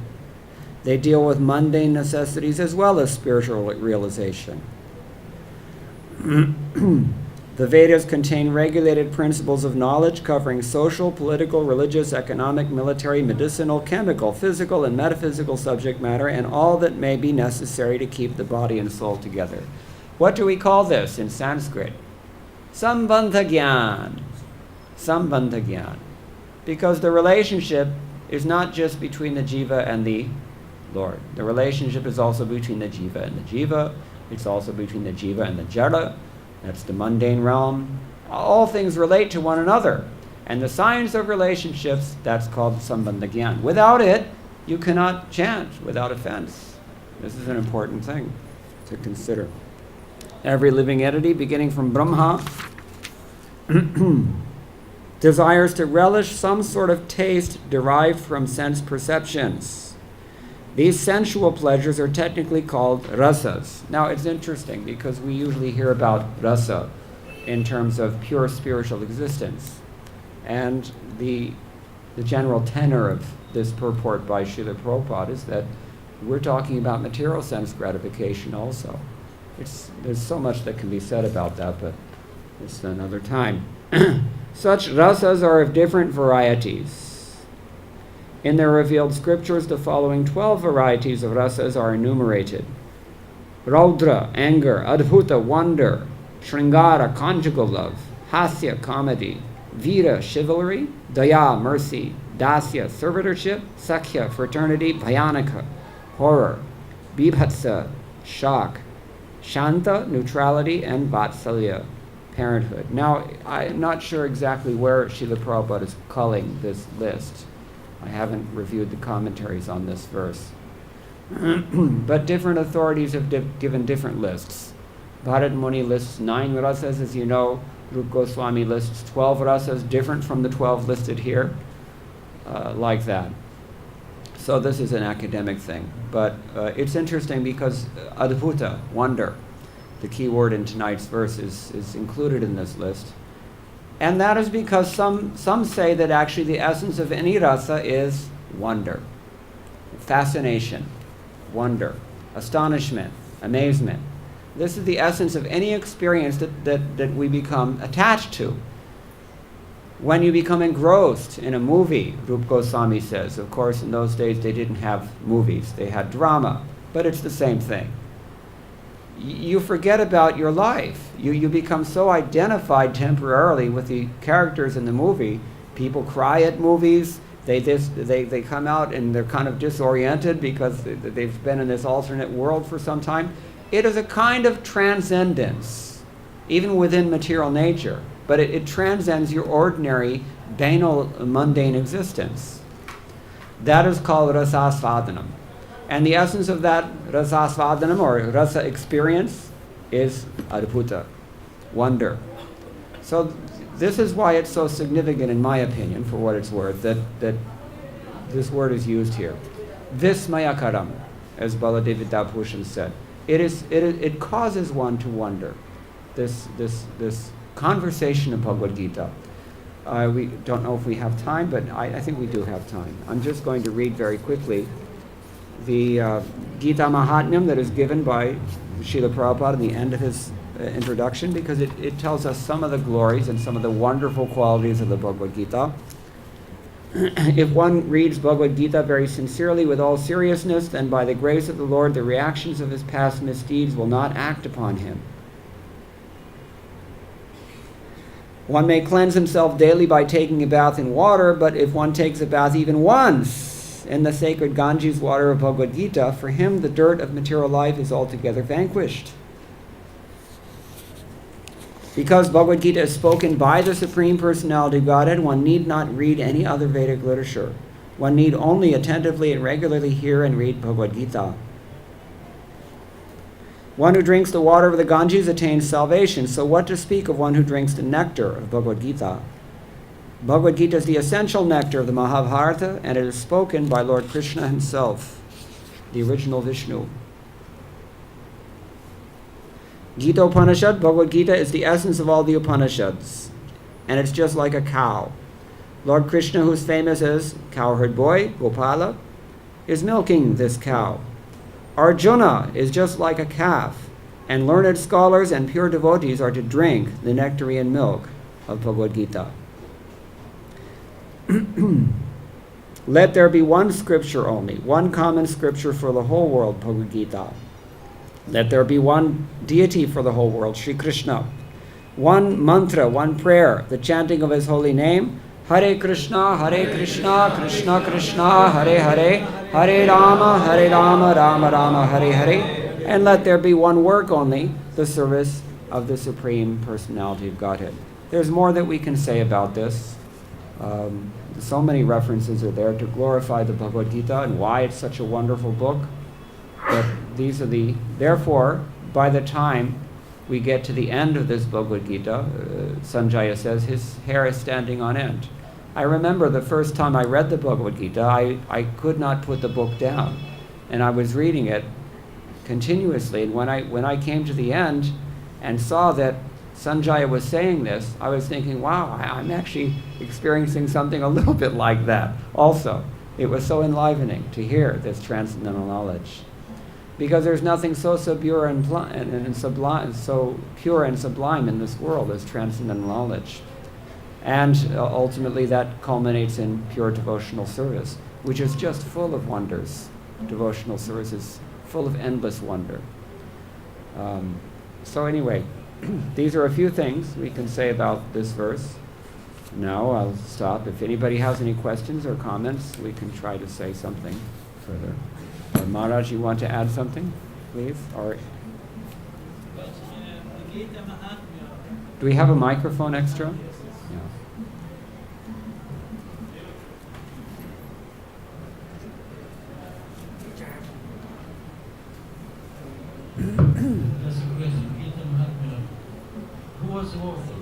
[SPEAKER 1] They deal with mundane necessities as well as spiritual realization. The Vedas contain regulated principles of knowledge covering social, political, religious, economic, military, medicinal, chemical, physical, and metaphysical subject matter, and all that may be necessary to keep the body and soul together. What do we call this in Sanskrit? Sambandha Gyan. Sambandha Gyan. Because the relationship is not just between the jiva and the Lord. The relationship is also between the jiva and the jiva. It's also between the jiva and the jara. That's the mundane realm. All things relate to one another. And the science of relationships, that's called Sambandha Gyan. Without it, you cannot chant without offense. This is an important thing to consider. Every living entity, beginning from Brahma, desires to relish some sort of taste derived from sense perceptions. These sensual pleasures are technically called rasas. Now, it's interesting because we usually hear about rasa in terms of pure spiritual existence. And the general tenor of this purport by Srila Prabhupada is that we're talking about material sense gratification also. There's so much that can be said about that, but it's another time. Such rasas are of different varieties. In their revealed scriptures, the following 12 varieties of rasas are enumerated. Raudra, anger; Adbhuta, wonder; Shringara, conjugal love; Hasya, comedy; Vira, chivalry; Daya, mercy; Dasya, servitorship; Sakhya, fraternity; Bhayanaka, horror; Bibhatsa, shock; Shanta, neutrality; and Vatsalya, parenthood. Now, I'm not sure exactly where Srila Prabhupada is culling this list. I haven't reviewed the commentaries on this verse. But different authorities have given different lists. Bharat Muni lists 9 rasas, as you know. Rupa Goswami lists 12 rasas, different from the 12 listed here. like that. So this is an academic thing. But it's interesting because adbhuta, wonder, the key word in tonight's verse, is included in this list. And that is because some say that actually the essence of any rasa is wonder, fascination, wonder, astonishment, amazement. This is the essence of any experience that we become attached to. When you become engrossed in a movie, Rupa Goswami says, of course in those days they didn't have movies, they had drama, but it's the same thing. You forget about your life. You become so identified temporarily with the characters in the movie. People cry at movies. They come out and they're kind of disoriented because they've been in this alternate world for some time. It is a kind of transcendence, even within material nature, but it transcends your ordinary, banal, mundane existence. That is called rasasvadanam. And the essence of that rasasvadanam, or rasa experience, is adbhuta, wonder. So this is why it's so significant, in my opinion, for what it's worth, that this word is used here. Vismayakaram, as Baladevi Bhushan said. It causes one to wonder. This conversation of Bhagavad-gita. We don't know if we have time, but I think we do have time. I'm just going to read very quickly the Gita Mahatmyam that is given by Srila Prabhupada at the end of his introduction, because it tells us some of the glories and some of the wonderful qualities of the Bhagavad-gita. If one reads Bhagavad-gita very sincerely with all seriousness, then by the grace of the Lord, the reactions of his past misdeeds will not act upon him. One may cleanse himself daily by taking a bath in water, but if one takes a bath even once in the sacred Ganges water of Bhagavad-gita, for him the dirt of material life is altogether vanquished. Because Bhagavad-gita is spoken by the Supreme Personality of Godhead, one need not read any other Vedic literature. One need only attentively and regularly hear and read Bhagavad-gita. One who drinks the water of the Ganges attains salvation, so what to speak of one who drinks the nectar of Bhagavad-gita? Bhagavad-gita is the essential nectar of the Mahabharata, and it is spoken by Lord Krishna himself, the original Vishnu. Gita Upanishad, Bhagavad-gita, is the essence of all the Upanishads, and it's just like a cow. Lord Krishna, who's famous as cowherd boy, Gopala, is milking this cow. Arjuna is just like a calf, and learned scholars and pure devotees are to drink the nectarean milk of Bhagavad-gita. Let there be one scripture only, one common scripture for the whole world, Bhagavad-gita. Let there be one deity for the whole world, Sri Krishna. One mantra, one prayer, the chanting of his holy name, Hare Krishna, Krishna Krishna, Hare Hare, Hare Rama, Rama Rama, Hare Hare. And let there be one work only, the service of the Supreme Personality of Godhead. There's more that we can say about this. So many references are there to glorify the Bhagavad-gita and why it's such a wonderful book. But these are therefore, by the time we get to the end of this Bhagavad-gita, Sanjaya says his hair is standing on end. I remember the first time I read the Bhagavad-gita, I could not put the book down. And I was reading it continuously. And when I came to the end and saw that Sanjaya was saying this, I was thinking, wow, I'm actually experiencing something a little bit like that also. It was so enlivening to hear this transcendental knowledge. Because there's nothing so pure and sublime, so pure and sublime in this world as transcendental knowledge. And ultimately that culminates in pure devotional service, which is just full of wonders. Devotional service is full of endless wonder. So anyway, these are a few things we can say about this verse. Now I'll stop. If anybody has any questions or comments, we can try to say something further. Maharaj, you want to add something, please? Or do we have a microphone extra? Who was the author?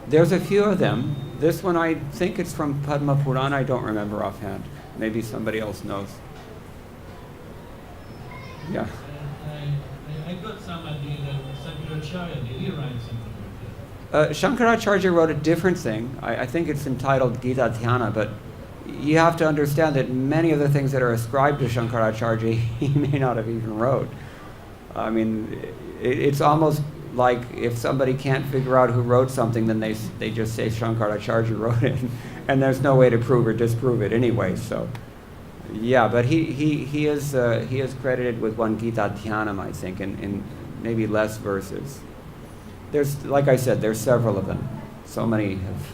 [SPEAKER 1] There's a few of them. This one, I think it's from Padma Purana. I don't remember offhand. Maybe somebody else knows. Yeah.
[SPEAKER 2] I got some idea that Shankaracharya, did he write something like that?
[SPEAKER 1] Shankaracharya wrote a different thing. I think it's entitled Gita Dhyana, but you have to understand that many of the things that are ascribed to Shankaracharya, he may not have even wrote. I mean, it's almost like if somebody can't figure out who wrote something, then they just say Shankaracharya wrote it, and there's no way to prove or disprove it anyway. So, yeah, but he is credited with one Gita Dhyanam, I think, in maybe less verses. There's, like I said, there's several of them. So many have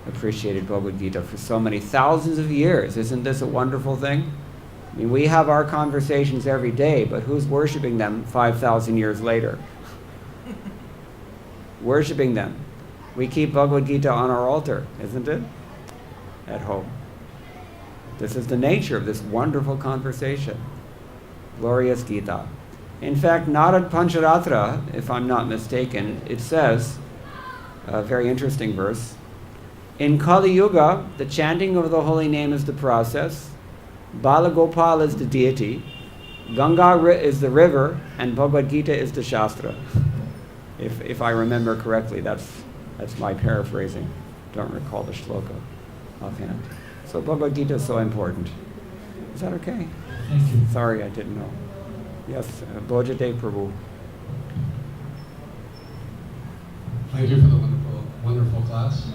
[SPEAKER 1] appreciated Bhagavad-gita for so many thousands of years. Isn't this a wonderful thing? I mean, we have our conversations every day, but who's worshiping them 5,000 years later? Worshipping them. We keep Bhagavad-gita on our altar, isn't it? At home. This is the nature of this wonderful conversation. Glorious Gita. In fact, Narad Pancharatra, if I'm not mistaken, it says, a very interesting verse, in Kali Yuga, the chanting of the holy name is the process, Balagopal is the deity, Ganga is the river, and Bhagavad Gita is the Shastra. If I remember correctly, that's my paraphrasing. Don't recall the shloka offhand. So Bhagavad Gita is so important. Is that okay?
[SPEAKER 2] Thank you.
[SPEAKER 1] Sorry, I didn't know. Yes, Bojade Prabhu.
[SPEAKER 3] Thank you for the wonderful class.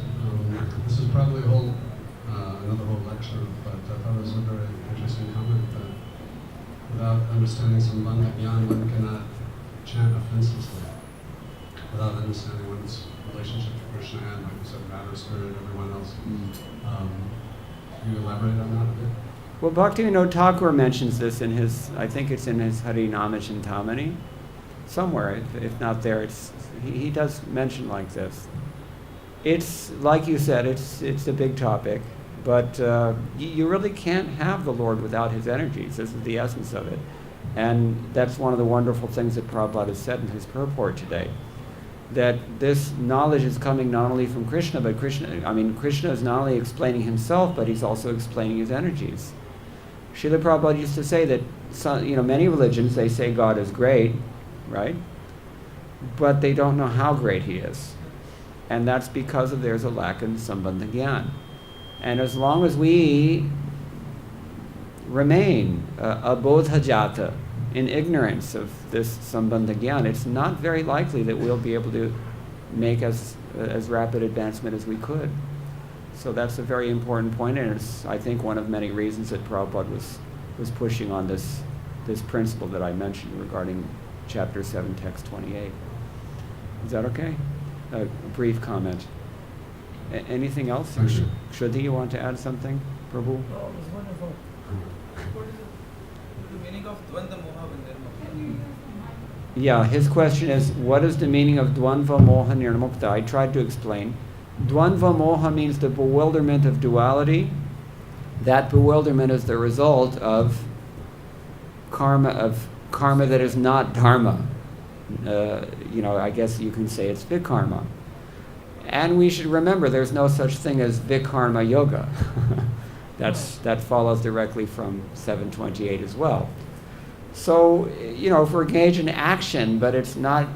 [SPEAKER 3] This is probably another whole lecture, but I thought it was a very interesting comment that without understanding Sambandha Gyan, one cannot chant offenselessly. Without understanding one's relationship to Krishna and, like you said, matter, spirit, everyone else. Can you elaborate on that a bit?
[SPEAKER 1] Well, Bhaktivinoda Thakur mentions this in his, I think it's in his Harinama Chintamani, somewhere, if not there, he does mention like this. It's, like you said, it's a big topic, but you really can't have the Lord without his energies. This is the essence of it. And that's one of the wonderful things that Prabhupada has said in his purport today, that this knowledge is coming not only from Krishna, but Krishna is not only explaining himself, but he's also explaining his energies. Srila Prabhupada used to say that many religions, they say God is great, right? But they don't know how great he is. And that's because there's a lack in Sambandha Gyan. And as long as we remain abodha jata, in ignorance of this Sambandha Gyan, it's not very likely that we'll be able to make as rapid advancement as we could. So that's a very important point, and it's, I think, one of many reasons that Prabhupada was pushing on this principle that I mentioned regarding Chapter 7, Text 28. Is that okay? A brief comment. Anything else?
[SPEAKER 3] Thank you.
[SPEAKER 1] Shruti, you want to add something? Prabhu?
[SPEAKER 4] No, it was wonderful. What is the meaning of Dvanda Moha Nirmukta?
[SPEAKER 1] Yeah, his question is, what is the meaning of Dvandva Moha Nirmukta? I tried to explain. Dvandva Moha means the bewilderment of duality. That bewilderment is the result of karma that is not dharma. I guess you can say it's vikarma. And we should remember there's no such thing as vikarma yoga. That follows directly from 728 as well. So, if we're engaged in action, but it's not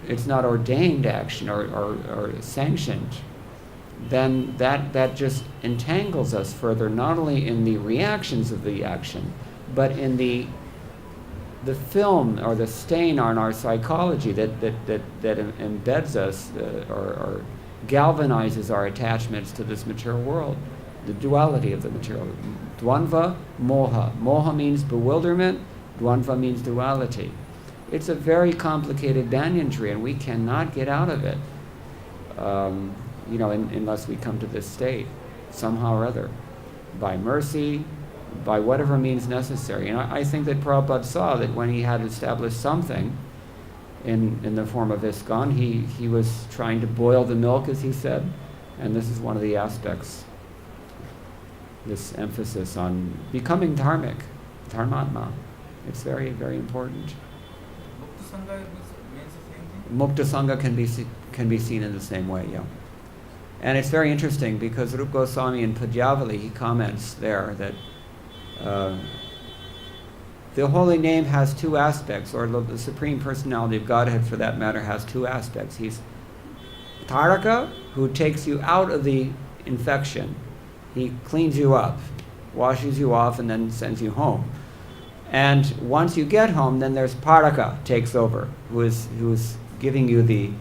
[SPEAKER 1] ordained action or sanctioned, then that just entangles us further, not only in the reactions of the action, but in the film or the stain on our psychology that embeds us or galvanizes our attachments to this material world, the duality of the material. Dvandva moha. Moha means bewilderment, dvandva means duality. It's a very complicated banyan tree, and we cannot get out of it, unless we come to this state somehow or other, by mercy, by whatever means necessary. And I think that Prabhupada saw that when he had established something in the form of ISKCON, he was trying to boil the milk, as he said, and this is one of the aspects, this emphasis on becoming dharmic, dharmatma. It's very, very important.
[SPEAKER 4] Mukta Sangha means the same thing?
[SPEAKER 1] Mukta Sangha can be seen in the same way, yeah. And it's very interesting because Rupa Goswami in Padyavali, he comments there that the holy name has two aspects, or the Supreme Personality of Godhead for that matter has two aspects. He's Taraka, who takes you out of the infection. He cleans you up, washes you off, and then sends you home. And once you get home, then there's Paraka takes over, who is giving you the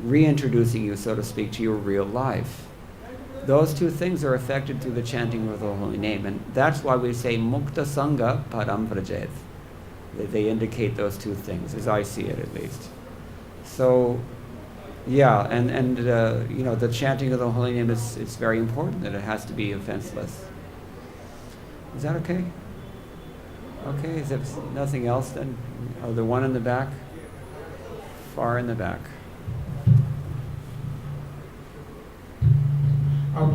[SPEAKER 1] reintroducing you, so to speak, to your real life. Those two things are affected through the chanting of the holy name, and that's why we say Mukta Sangha Param Vrajet. They indicate those two things, as I see it at least. So, yeah, and the chanting of the holy name it's very important that it has to be offenseless. Is that okay? Okay, is there nothing else then? Oh, the one in the back? Far in the back.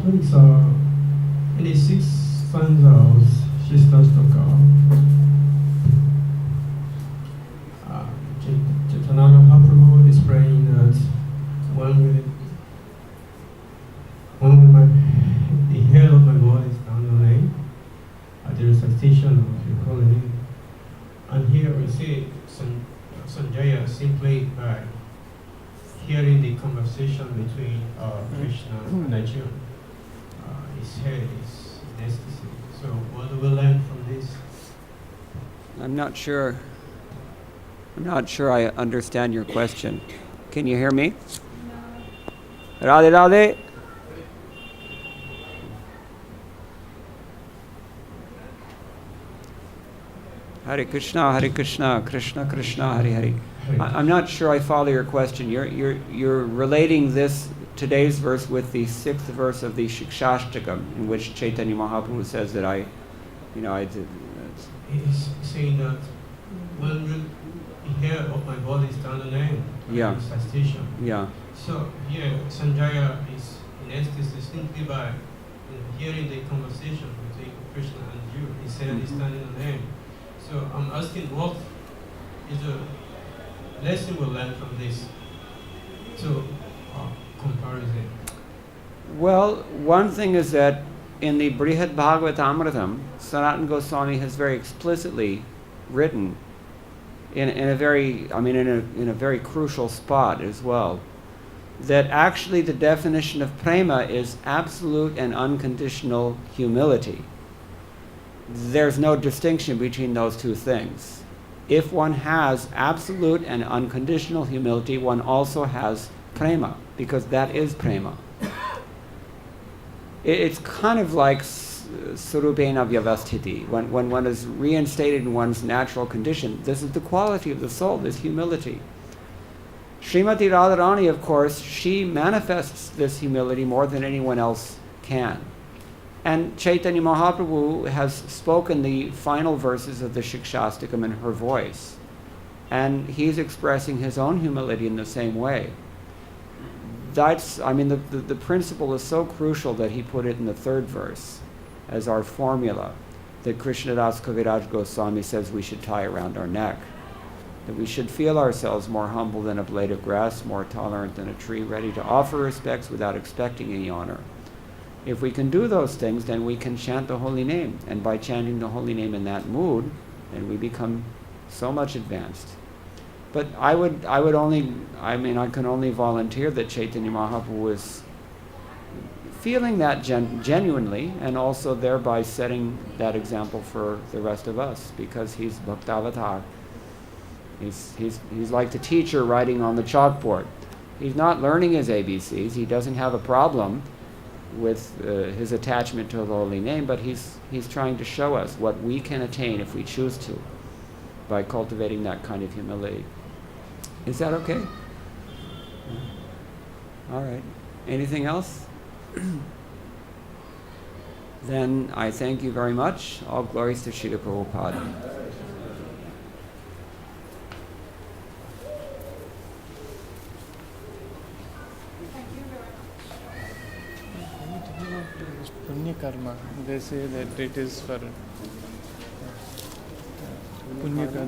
[SPEAKER 5] Please, in the 6 stanzas, Shistastaka, Chaitanya Mahaprabhu is praying that when the hair of my body is down the lane, there is a station of your holy name. And here we see Sanjaya simply by hearing the conversation between Krishna and Arjuna. His head is in ecstasy. So what do we learn from this?
[SPEAKER 1] I'm not sure I understand your question. Can you hear me? No. Radhe Radhe. Hare Krishna, Krishna Krishna, Hare Hare. I'm not sure I follow your question. You're relating today's verse with the 6th verse of the Shikshashtakam, in which Chaitanya Mahaprabhu says that I did.
[SPEAKER 5] He's saying that when the hair of my body is down the lane,
[SPEAKER 1] Yeah.
[SPEAKER 5] it's a station.
[SPEAKER 1] Yeah.
[SPEAKER 5] So here Sanjaya is in ecstasy simply by hearing the conversation between Krishna and you. His head is down in the lane. So I'm asking, what is the lesson we learn from this to comparison?
[SPEAKER 1] Well, one thing is that in the Brihad Bhagavatamritam, Sanatana Goswami has very explicitly written in a very crucial spot as well, that actually the definition of prema is absolute and unconditional humility. There's no distinction between those two things. If one has absolute and unconditional humility, one also has prema, because that is prema. It's kind of like surupena vyavasthiti. When one is reinstated in one's natural condition, this is the quality of the soul, this humility. Srimati Radharani, of course, she manifests this humility more than anyone else can. And Chaitanya Mahaprabhu has spoken the final verses of the Shikshastakam in her voice. And he's expressing his own humility in the same way. The principle is so crucial that he put it in the 3rd verse as our formula that Krishnadas Kaviraj Goswami says we should tie around our neck. That we should feel ourselves more humble than a blade of grass, more tolerant than a tree, ready to offer respects without expecting any honor. If we can do those things, then we can chant the holy name. And by chanting the holy name in that mood, then we become so much advanced. But I can only volunteer that Chaitanya Mahaprabhu was feeling that genuinely, and also thereby setting that example for the rest of us, because he's Bhaktavatar. He's like the teacher writing on the chalkboard. He's not learning his ABCs. He doesn't have a problem with his attachment to the holy name, but he's trying to show us what we can attain if we choose to, by cultivating that kind of humility. Is that okay? All right. Anything else? Then I thank you very much. All glories to Srila Prabhupada.
[SPEAKER 6] Punya karma. They say that it is for Punya karma.